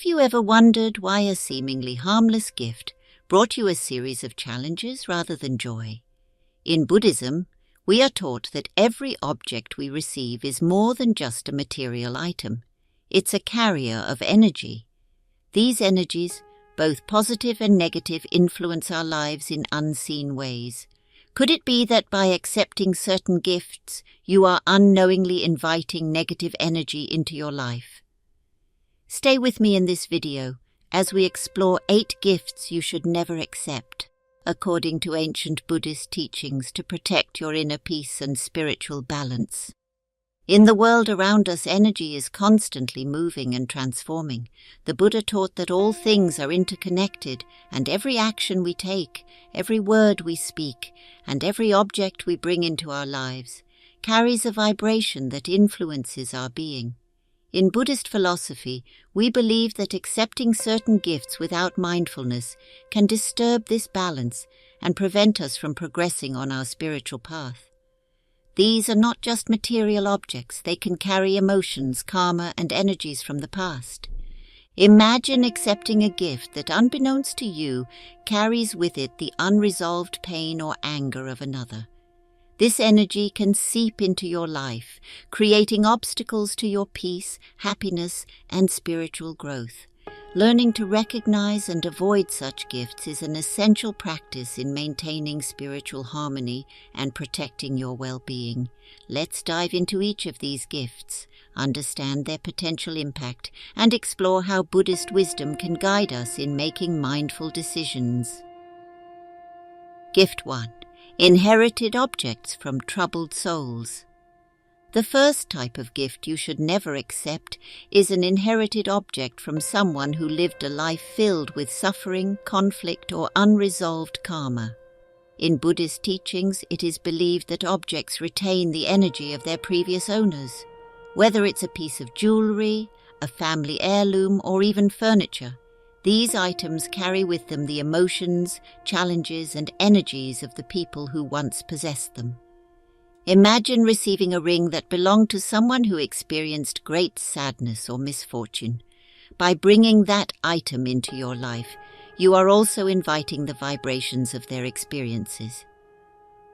Have you ever wondered why a seemingly harmless gift brought you a series of challenges rather than joy? In Buddhism, we are taught that every object we receive is more than just a material item. It's a carrier of energy. These energies, both positive and negative, influence our lives in unseen ways. Could it be that by accepting certain gifts, you are unknowingly inviting negative energy into your life? Stay with me in this video as we explore 8 gifts you should never accept, according to ancient Buddhist teachings, to protect your inner peace and spiritual balance. In the world around us, energy is constantly moving and transforming. The Buddha taught that all things are interconnected, and every action we take, every word we speak, and every object we bring into our lives carries a vibration that influences our being. In Buddhist philosophy, we believe that accepting certain gifts without mindfulness can disturb this balance and prevent us from progressing on our spiritual path. These are not just material objects, they can carry emotions, karma, and energies from the past. Imagine accepting a gift that, unbeknownst to you, carries with it the unresolved pain or anger of another. This energy can seep into your life, creating obstacles to your peace, happiness, and spiritual growth. Learning to recognize and avoid such gifts is an essential practice in maintaining spiritual harmony and protecting your well-being. Let's dive into each of these gifts, understand their potential impact, and explore how Buddhist wisdom can guide us in making mindful decisions. Gift 1. Inherited objects from troubled souls. The first type of gift you should never accept is an inherited object from someone who lived a life filled with suffering, conflict, or unresolved karma. In Buddhist teachings, it is believed that objects retain the energy of their previous owners. Whether it's a piece of jewelry, a family heirloom, or even furniture, these items carry with them the emotions, challenges, and energies of the people who once possessed them. Imagine receiving a ring that belonged to someone who experienced great sadness or misfortune. By bringing that item into your life, you are also inviting the vibrations of their experiences.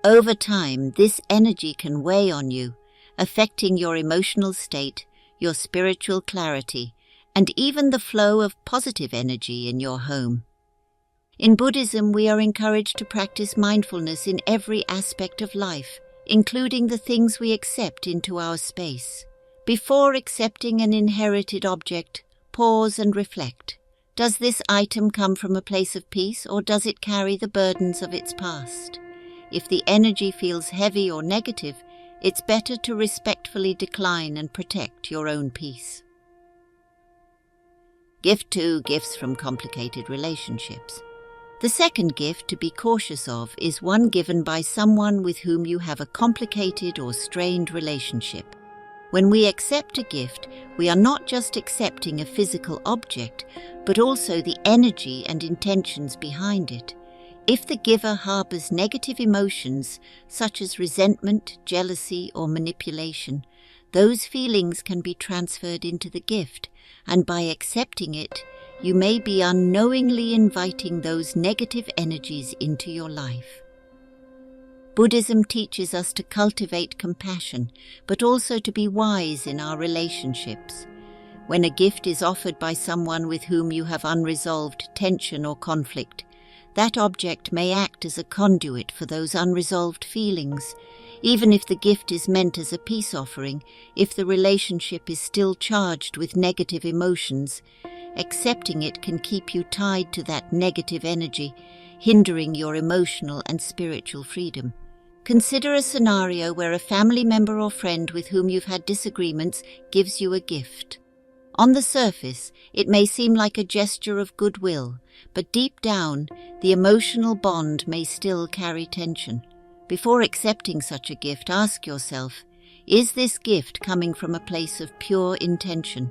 Over time, this energy can weigh on you, affecting your emotional state, your spiritual clarity, and even the flow of positive energy in your home. In Buddhism, we are encouraged to practice mindfulness in every aspect of life, including the things we accept into our space. Before accepting an inherited object, pause and reflect. Does this item come from a place of peace, or does it carry the burdens of its past? If the energy feels heavy or negative, it's better to respectfully decline and protect your own peace. Gift 2. Gifts from complicated relationships. The second gift to be cautious of is one given by someone with whom you have a complicated or strained relationship. When we accept a gift, we are not just accepting a physical object, but also the energy and intentions behind it. If the giver harbors negative emotions, such as resentment, jealousy, or manipulation, those feelings can be transferred into the gift, and by accepting it, you may be unknowingly inviting those negative energies into your life. Buddhism teaches us to cultivate compassion, but also to be wise in our relationships. When a gift is offered by someone with whom you have unresolved tension or conflict, that object may act as a conduit for those unresolved feelings. Even if the gift is meant as a peace offering, if the relationship is still charged with negative emotions, accepting it can keep you tied to that negative energy, hindering your emotional and spiritual freedom. Consider a scenario where a family member or friend with whom you've had disagreements gives you a gift. On the surface, it may seem like a gesture of goodwill, but deep down, the emotional bond may still carry tension. Before accepting such a gift, ask yourself, is this gift coming from a place of pure intention?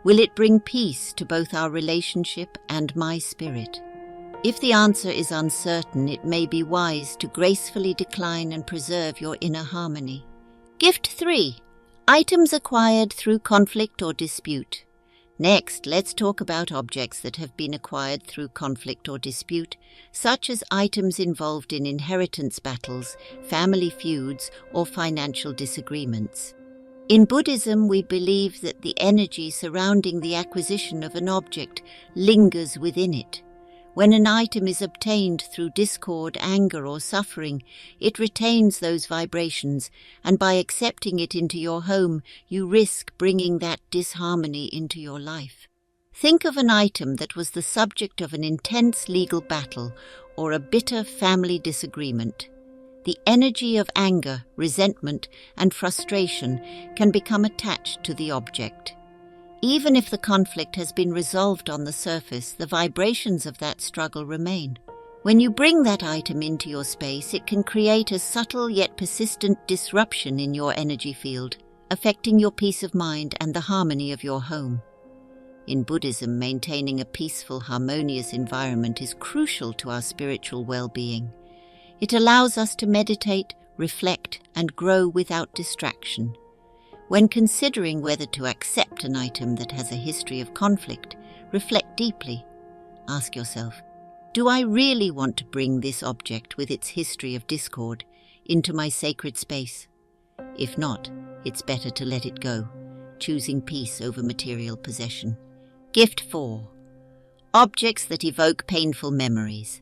Will it bring peace to both our relationship and my spirit? If the answer is uncertain, it may be wise to gracefully decline and preserve your inner harmony. Gift 3. Items acquired through conflict or dispute. Next, let's talk about objects that have been acquired through conflict or dispute, such as items involved in inheritance battles, family feuds, or financial disagreements. In Buddhism, we believe that the energy surrounding the acquisition of an object lingers within it. When an item is obtained through discord, anger, or suffering, it retains those vibrations, and by accepting it into your home, you risk bringing that disharmony into your life. Think of an item that was the subject of an intense legal battle or a bitter family disagreement. The energy of anger, resentment, and frustration can become attached to the object. Even if the conflict has been resolved on the surface, the vibrations of that struggle remain. When you bring that item into your space, it can create a subtle yet persistent disruption in your energy field, affecting your peace of mind and the harmony of your home. In Buddhism, maintaining a peaceful, harmonious environment is crucial to our spiritual well-being. It allows us to meditate, reflect, and grow without distraction. When considering whether to accept an item that has a history of conflict, reflect deeply. Ask yourself, do I really want to bring this object with its history of discord into my sacred space? If not, it's better to let it go, choosing peace over material possession. Gift 4. Objects that evoke painful memories.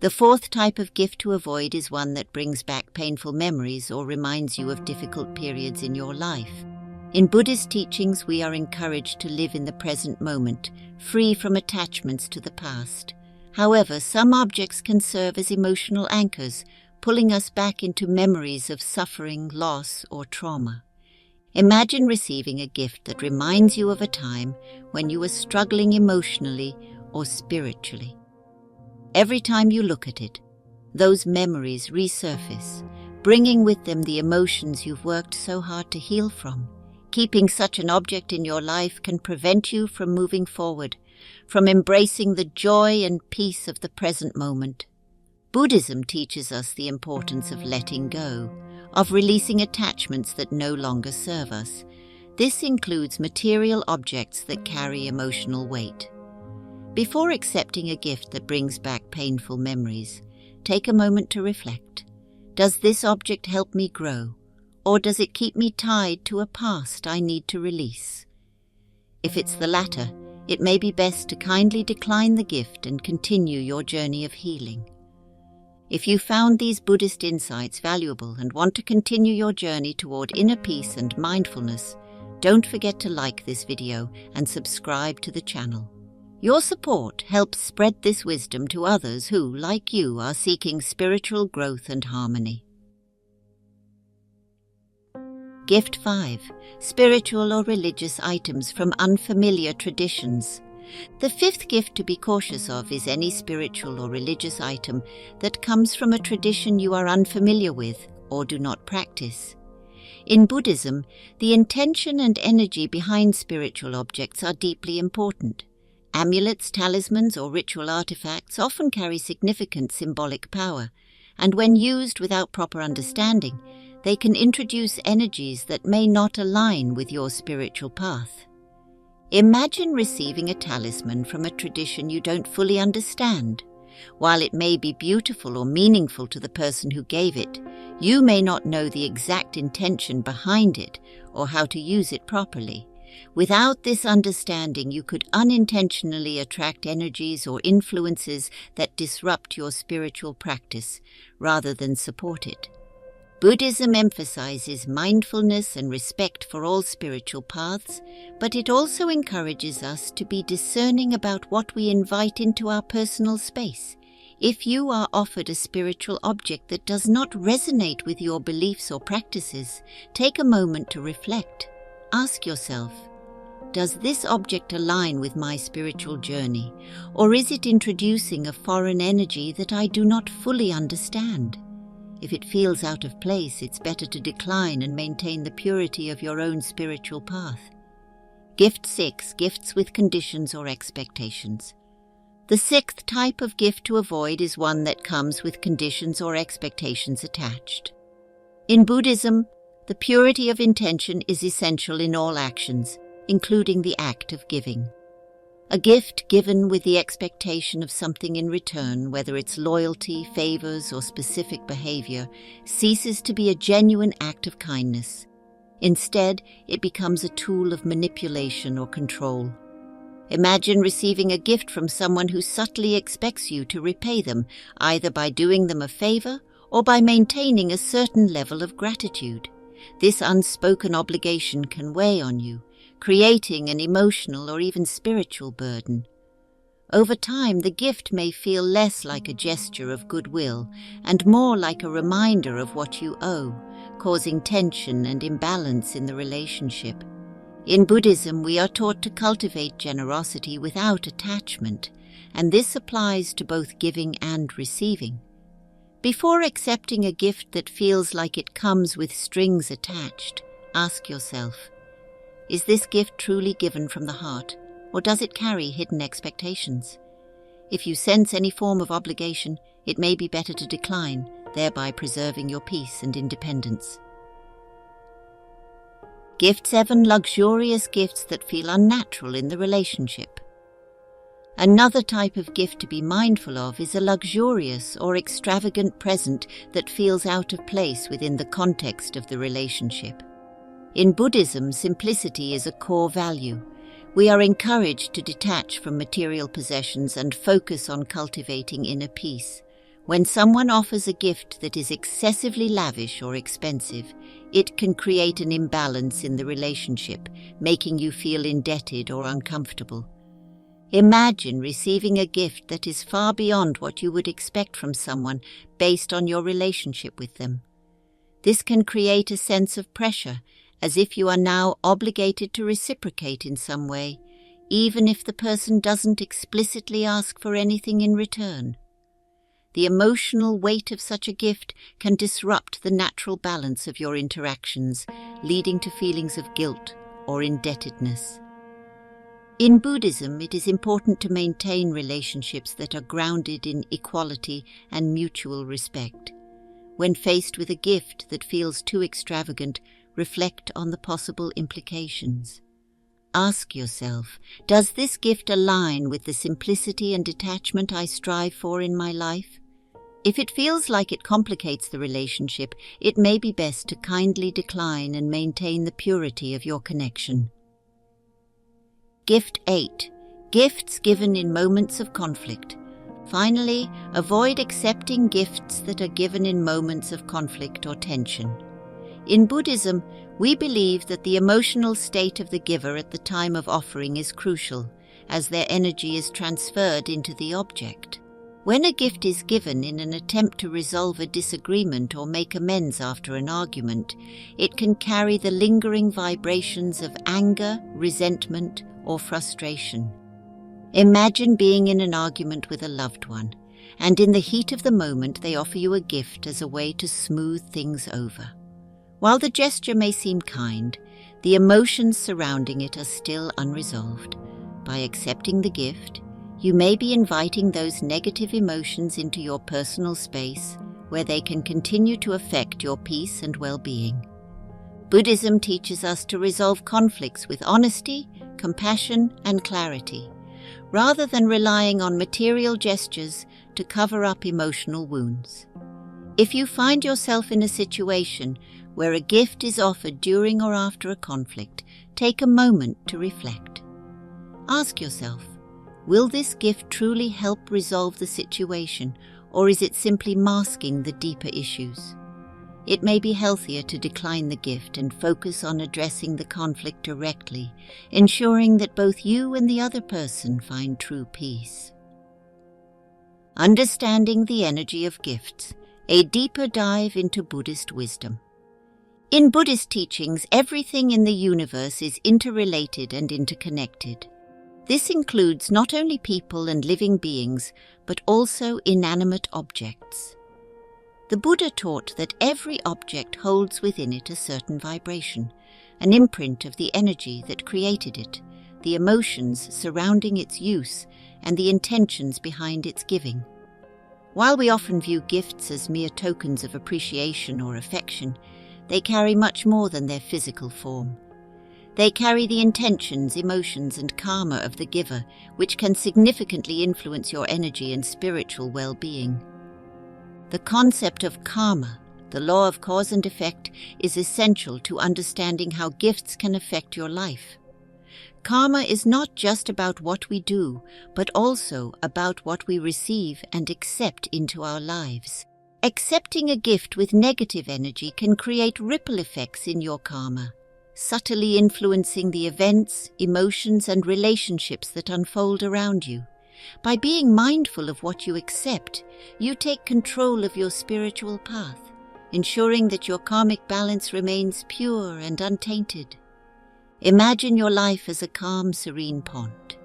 The fourth type of gift to avoid is one that brings back painful memories or reminds you of difficult periods in your life. In Buddhist teachings, we are encouraged to live in the present moment, free from attachments to the past. However, some objects can serve as emotional anchors, pulling us back into memories of suffering, loss, or trauma. Imagine receiving a gift that reminds you of a time when you were struggling emotionally or spiritually. Every time you look at it, those memories resurface, bringing with them the emotions you've worked so hard to heal from. Keeping such an object in your life can prevent you from moving forward, from embracing the joy and peace of the present moment. Buddhism teaches us the importance of letting go, of releasing attachments that no longer serve us. This includes material objects that carry emotional weight. Before accepting a gift that brings back painful memories, take a moment to reflect. Does this object help me grow, or does it keep me tied to a past I need to release? If it's the latter, it may be best to kindly decline the gift and continue your journey of healing. If you found these Buddhist insights valuable and want to continue your journey toward inner peace and mindfulness, don't forget to like this video and subscribe to the channel. Your support helps spread this wisdom to others who, like you, are seeking spiritual growth and harmony. Gift 5. Spiritual or religious items from unfamiliar traditions. The fifth gift to be cautious of is any spiritual or religious item that comes from a tradition you are unfamiliar with or do not practice. In Buddhism, the intention and energy behind spiritual objects are deeply important. Amulets, talismans, or ritual artifacts often carry significant symbolic power, and when used without proper understanding, they can introduce energies that may not align with your spiritual path. Imagine receiving a talisman from a tradition you don't fully understand. While it may be beautiful or meaningful to the person who gave it, you may not know the exact intention behind it or how to use it properly. Without this understanding, you could unintentionally attract energies or influences that disrupt your spiritual practice rather than support it. Buddhism emphasizes mindfulness and respect for all spiritual paths, but it also encourages us to be discerning about what we invite into our personal space. If you are offered a spiritual object that does not resonate with your beliefs or practices, take a moment to reflect. Ask yourself, does this object align with my spiritual journey, or is it introducing a foreign energy that I do not fully understand? If it feels out of place, it's better to decline and maintain the purity of your own spiritual path. Gift 6. Gifts with conditions or expectations. The sixth type of gift to avoid is one that comes with conditions or expectations attached. In Buddhism, the purity of intention is essential in all actions. including the act of giving. A gift given with the expectation of something in return, whether it's loyalty, favors, or specific behavior, ceases to be a genuine act of kindness. Instead, it becomes a tool of manipulation or control. Imagine receiving a gift from someone who subtly expects you to repay them, either by doing them a favor or by maintaining a certain level of gratitude. This unspoken obligation can weigh on you, creating an emotional or even spiritual burden. Over time, the gift may feel less like a gesture of goodwill and more like a reminder of what you owe, causing tension and imbalance in the relationship. In Buddhism, we are taught to cultivate generosity without attachment, and this applies to both giving and receiving. Before accepting a gift that feels like it comes with strings attached, ask yourself, is this gift truly given from the heart, or does it carry hidden expectations? If you sense any form of obligation, it may be better to decline, thereby preserving your peace and independence. Gift 7. Luxurious gifts that feel unnatural in the relationship. Another type of gift to be mindful of is a luxurious or extravagant present that feels out of place within the context of the relationship. In Buddhism, simplicity is a core value. We are encouraged to detach from material possessions and focus on cultivating inner peace. When someone offers a gift that is excessively lavish or expensive, it can create an imbalance in the relationship, making you feel indebted or uncomfortable. Imagine receiving a gift that is far beyond what you would expect from someone based on your relationship with them. This can create a sense of pressure, as if you are now obligated to reciprocate in some way, even if the person doesn't explicitly ask for anything in return. The emotional weight of such a gift can disrupt the natural balance of your interactions, leading to feelings of guilt or indebtedness. In Buddhism, it is important to maintain relationships that are grounded in equality and mutual respect. When faced with a gift that feels too extravagant, reflect on the possible implications. Ask yourself, does this gift align with the simplicity and detachment I strive for in my life? If it feels like it complicates the relationship, it may be best to kindly decline and maintain the purity of your connection. Gift 8. Gifts given in moments of conflict. Finally, avoid accepting gifts that are given in moments of conflict or tension. In Buddhism, we believe that the emotional state of the giver at the time of offering is crucial, as their energy is transferred into the object. When a gift is given in an attempt to resolve a disagreement or make amends after an argument, it can carry the lingering vibrations of anger, resentment, or frustration. Imagine being in an argument with a loved one, and in the heat of the moment they offer you a gift as a way to smooth things over. While the gesture may seem kind, the emotions surrounding it are still unresolved. By accepting the gift, you may be inviting those negative emotions into your personal space, where they can continue to affect your peace and well-being. Buddhism teaches us to resolve conflicts with honesty, compassion, and clarity, rather than relying on material gestures to cover up emotional wounds. If you find yourself in a situation where a gift is offered during or after a conflict, take a moment to reflect. Ask yourself, will this gift truly help resolve the situation, or is it simply masking the deeper issues? It may be healthier to decline the gift and focus on addressing the conflict directly, ensuring that both you and the other person find true peace. Understanding the energy of gifts, a deeper dive into Buddhist wisdom. In Buddhist teachings, everything in the universe is interrelated and interconnected. This includes not only people and living beings, but also inanimate objects. The Buddha taught that every object holds within it a certain vibration, an imprint of the energy that created it, the emotions surrounding its use, and the intentions behind its giving. While we often view gifts as mere tokens of appreciation or affection, they carry much more than their physical form. They carry the intentions, emotions, and karma of the giver, which can significantly influence your energy and spiritual well-being. The concept of karma, the law of cause and effect, is essential to understanding how gifts can affect your life. Karma is not just about what we do, but also about what we receive and accept into our lives. Accepting a gift with negative energy can create ripple effects in your karma, subtly influencing the events, emotions, and relationships that unfold around you. By being mindful of what you accept, you take control of your spiritual path, ensuring that your karmic balance remains pure and untainted. Imagine your life as a calm, serene pond.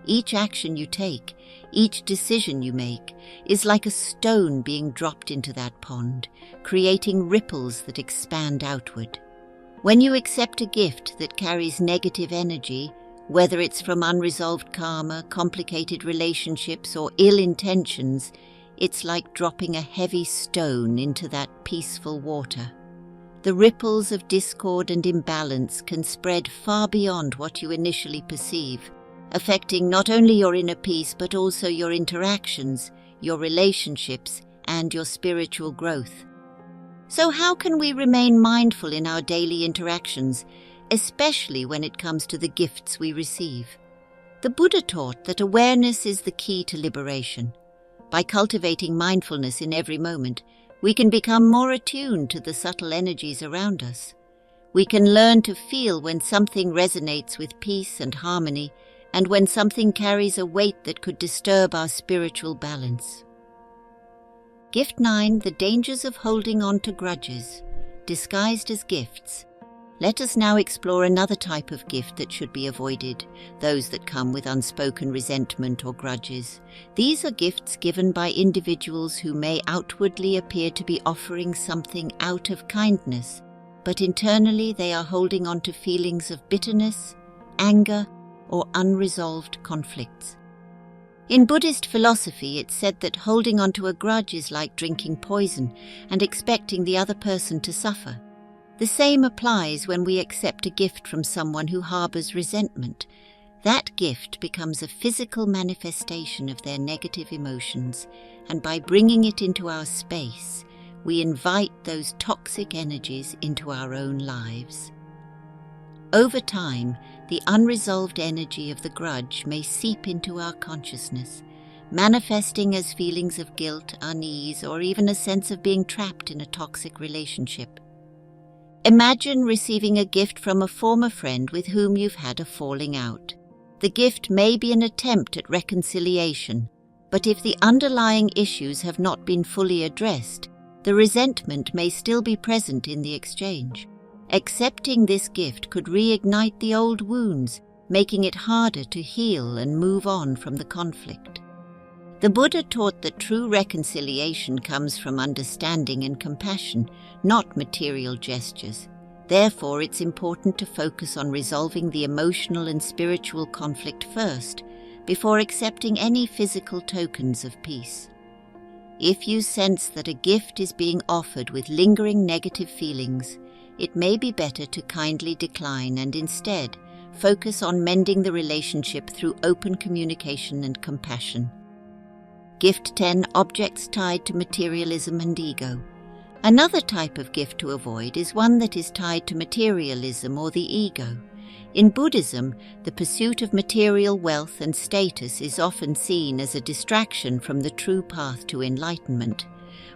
Each action you take, each decision you make, is like a stone being dropped into that pond, creating ripples that expand outward. When you accept a gift that carries negative energy, whether it's from unresolved karma, complicated relationships, or ill intentions, it's like dropping a heavy stone into that peaceful water. The ripples of discord and imbalance can spread far beyond what you initially perceive, affecting not only your inner peace but also your interactions, your relationships, and your spiritual growth. So how can we remain mindful in our daily interactions, especially when it comes to the gifts we receive? The Buddha taught that awareness is the key to liberation. By cultivating mindfulness in every moment, we can become more attuned to the subtle energies around us. We can learn to feel when something resonates with peace and harmony, and when something carries a weight that could disturb our spiritual balance. Gift 9, the dangers of holding on to grudges, disguised as gifts. Let us now explore another type of gift that should be avoided, those that come with unspoken resentment or grudges. These are gifts given by individuals who may outwardly appear to be offering something out of kindness, but internally they are holding on to feelings of bitterness, anger, or unresolved conflicts. In Buddhist philosophy, it's said that holding on to a grudge is like drinking poison and expecting the other person to suffer. The same applies when we accept a gift from someone who harbors resentment. That gift becomes a physical manifestation of their negative emotions, and by bringing it into our space, we invite those toxic energies into our own lives. Over time, the unresolved energy of the grudge may seep into our consciousness, manifesting as feelings of guilt, unease, or even a sense of being trapped in a toxic relationship. Imagine receiving a gift from a former friend with whom you've had a falling out. The gift may be an attempt at reconciliation, but if the underlying issues have not been fully addressed, the resentment may still be present in the exchange. Accepting this gift could reignite the old wounds, making it harder to heal and move on from the conflict. The Buddha taught that true reconciliation comes from understanding and compassion, not material gestures. Therefore, it's important to focus on resolving the emotional and spiritual conflict first, before accepting any physical tokens of peace. If you sense that a gift is being offered with lingering negative feelings, it may be better to kindly decline and instead focus on mending the relationship through open communication and compassion. Gift 10, objects tied to materialism and ego. Another type of gift to avoid is one that is tied to materialism or the ego. In Buddhism, the pursuit of material wealth and status is often seen as a distraction from the true path to enlightenment.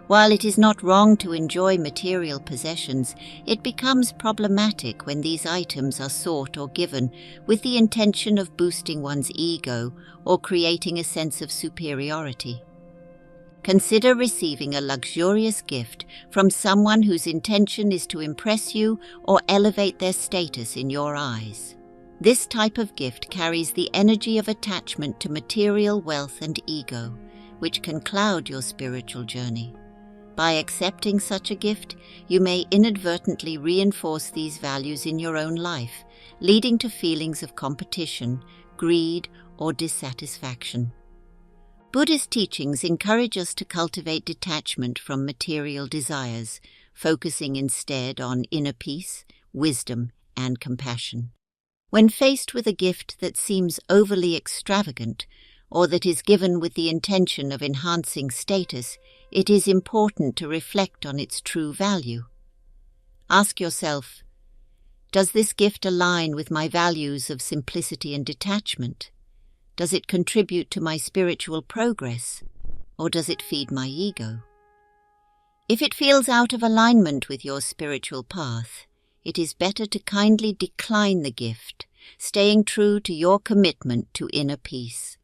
While it is not wrong to enjoy material possessions, it becomes problematic when these items are sought or given with the intention of boosting one's ego or creating a sense of superiority. Consider receiving a luxurious gift from someone whose intention is to impress you or elevate their status in your eyes. This type of gift carries the energy of attachment to material wealth and ego, which can cloud your spiritual journey. By accepting such a gift, you may inadvertently reinforce these values in your own life, leading to feelings of competition, greed, or dissatisfaction. Buddhist teachings encourage us to cultivate detachment from material desires, focusing instead on inner peace, wisdom, and compassion. When faced with a gift that seems overly extravagant, or that is given with the intention of enhancing status, it is important to reflect on its true value. Ask yourself, does this gift align with my values of simplicity and detachment? Does it contribute to my spiritual progress, or does it feed my ego? If it feels out of alignment with your spiritual path, it is better to kindly decline the gift, staying true to your commitment to inner peace.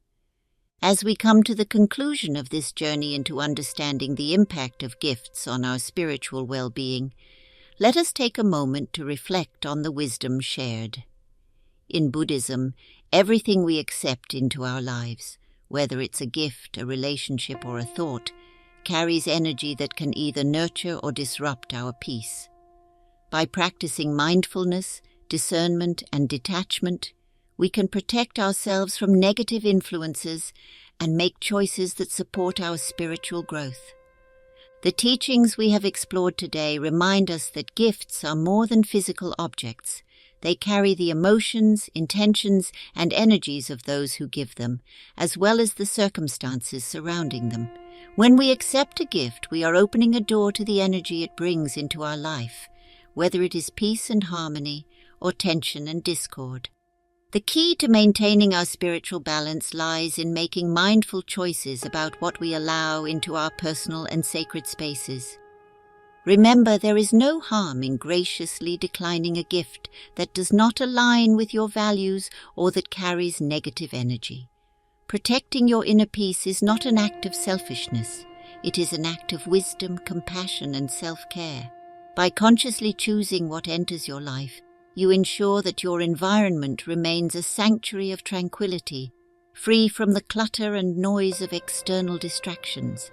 As we come to the conclusion of this journey into understanding the impact of gifts on our spiritual well-being, let us take a moment to reflect on the wisdom shared. In Buddhism, everything we accept into our lives, whether it's a gift, a relationship, or a thought, carries energy that can either nurture or disrupt our peace. By practicing mindfulness, discernment, and detachment, we can protect ourselves from negative influences and make choices that support our spiritual growth. The teachings we have explored today remind us that gifts are more than physical objects. They carry the emotions, intentions, and energies of those who give them, as well as the circumstances surrounding them. When we accept a gift, we are opening a door to the energy it brings into our life, whether it is peace and harmony or tension and discord. The key to maintaining our spiritual balance lies in making mindful choices about what we allow into our personal and sacred spaces. Remember, there is no harm in graciously declining a gift that does not align with your values or that carries negative energy. Protecting your inner peace is not an act of selfishness. It is an act of wisdom, compassion, and self-care. By consciously choosing what enters your life, you ensure that your environment remains a sanctuary of tranquility, free from the clutter and noise of external distractions.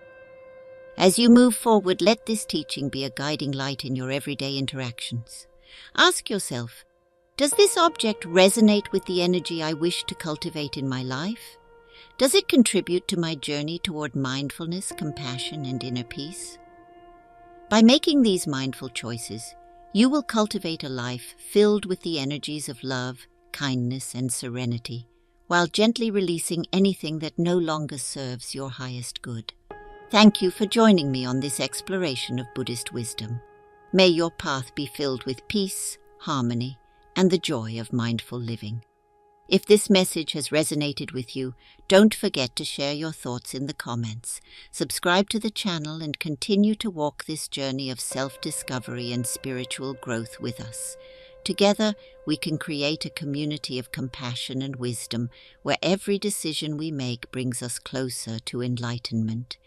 As you move forward, let this teaching be a guiding light in your everyday interactions. Ask yourself, does this object resonate with the energy I wish to cultivate in my life? Does it contribute to my journey toward mindfulness, compassion, and inner peace? By making these mindful choices, you will cultivate a life filled with the energies of love, kindness, and serenity, while gently releasing anything that no longer serves your highest good. Thank you for joining me on this exploration of Buddhist wisdom. May your path be filled with peace, harmony, and the joy of mindful living. If this message has resonated with you, don't forget to share your thoughts in the comments. Subscribe to the channel and continue to walk this journey of self-discovery and spiritual growth with us. Together, we can create a community of compassion and wisdom where every decision we make brings us closer to enlightenment.